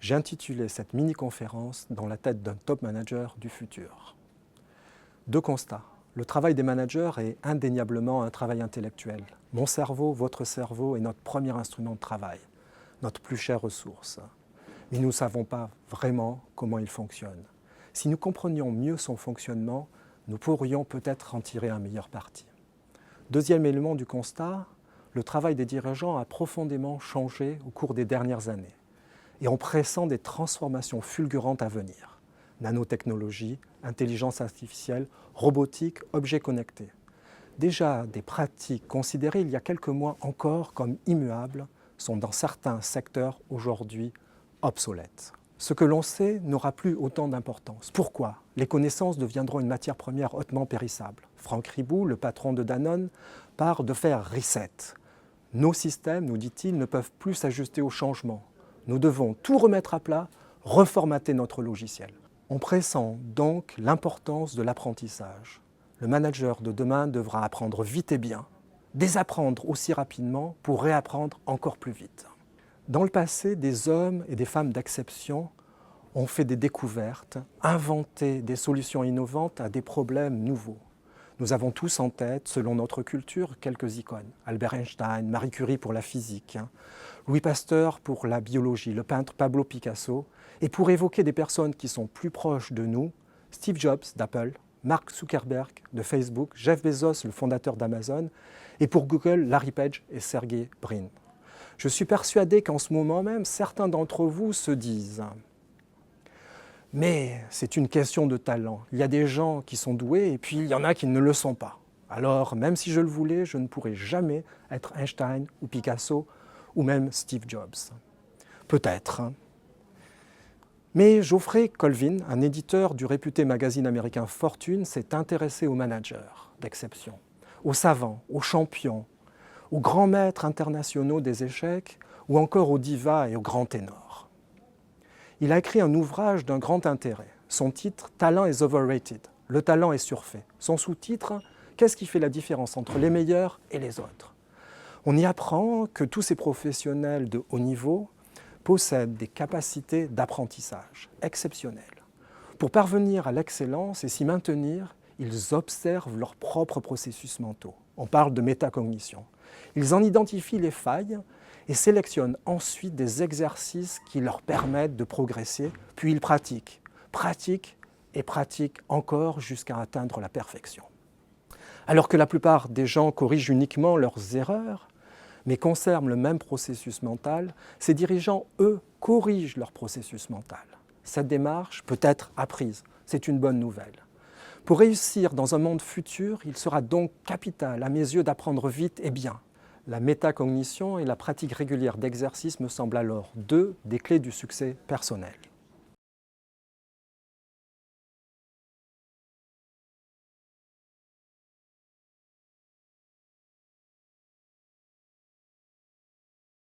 J'ai intitulé cette mini-conférence « Dans la tête d'un top manager du futur ». Deux constats. Le travail des managers est indéniablement un travail intellectuel. Mon cerveau, votre cerveau est notre premier instrument de travail, notre plus chère ressource. Mais nous ne savons pas vraiment comment il fonctionne. Si nous comprenions mieux son fonctionnement, nous pourrions peut-être en tirer un meilleur parti. Deuxième élément du constat, le travail des dirigeants a profondément changé au cours des dernières années et on pressent des transformations fulgurantes à venir. Nanotechnologie, intelligence artificielle, robotique, objets connectés. Déjà, des pratiques considérées il y a quelques mois encore comme immuables sont dans certains secteurs aujourd'hui obsolètes. Ce que l'on sait n'aura plus autant d'importance. Pourquoi ? Les connaissances deviendront une matière première hautement périssable. Franck Ribou, le patron de Danone, part de faire reset. Nos systèmes, nous dit-il, ne peuvent plus s'ajuster aux changements. Nous devons tout remettre à plat, reformater notre logiciel. On pressent donc l'importance de l'apprentissage. Le manager de demain devra apprendre vite et bien, désapprendre aussi rapidement pour réapprendre encore plus vite. Dans le passé, des hommes et des femmes d'exception ont fait des découvertes, inventé des solutions innovantes à des problèmes nouveaux. Nous avons tous en tête, selon notre culture, quelques icônes. Albert Einstein, Marie Curie pour la physique, Louis Pasteur pour la biologie, le peintre Pablo Picasso. Et pour évoquer des personnes qui sont plus proches de nous, Steve Jobs d'Apple, Mark Zuckerberg de Facebook, Jeff Bezos, le fondateur d'Amazon, et pour Google, Larry Page et Sergey Brin. Je suis persuadé qu'en ce moment même, certains d'entre vous se disent « Mais c'est une question de talent. Il y a des gens qui sont doués et puis il y en a qui ne le sont pas. Alors, même si je le voulais, je ne pourrais jamais être Einstein ou Picasso ou même Steve Jobs. » Peut-être. Mais Geoffrey Colvin, un éditeur du réputé magazine américain Fortune, s'est intéressé aux managers d'exception, aux savants, aux champions, aux grands maîtres internationaux des échecs ou encore aux divas et aux grands ténors. Il a écrit un ouvrage d'un grand intérêt. Son titre « Talent is overrated ». Le talent est surfait. Son sous-titre « Qu'est-ce qui fait la différence entre les meilleurs et les autres ?» On y apprend que tous ces professionnels de haut niveau possèdent des capacités d'apprentissage exceptionnelles. Pour parvenir à l'excellence et s'y maintenir, ils observent leurs propres processus mentaux. On parle de métacognition. Ils en identifient les failles et sélectionnent ensuite des exercices qui leur permettent de progresser, puis ils pratiquent et pratiquent encore jusqu'à atteindre la perfection. Alors que la plupart des gens corrigent uniquement leurs erreurs, mais conservent le même processus mental, ces dirigeants, eux, corrigent leur processus mental. Cette démarche peut être apprise, c'est une bonne nouvelle. Pour réussir dans un monde futur, il sera donc capital, à mes yeux, d'apprendre vite et bien. La métacognition et la pratique régulière d'exercices me semblent alors deux des clés du succès personnel.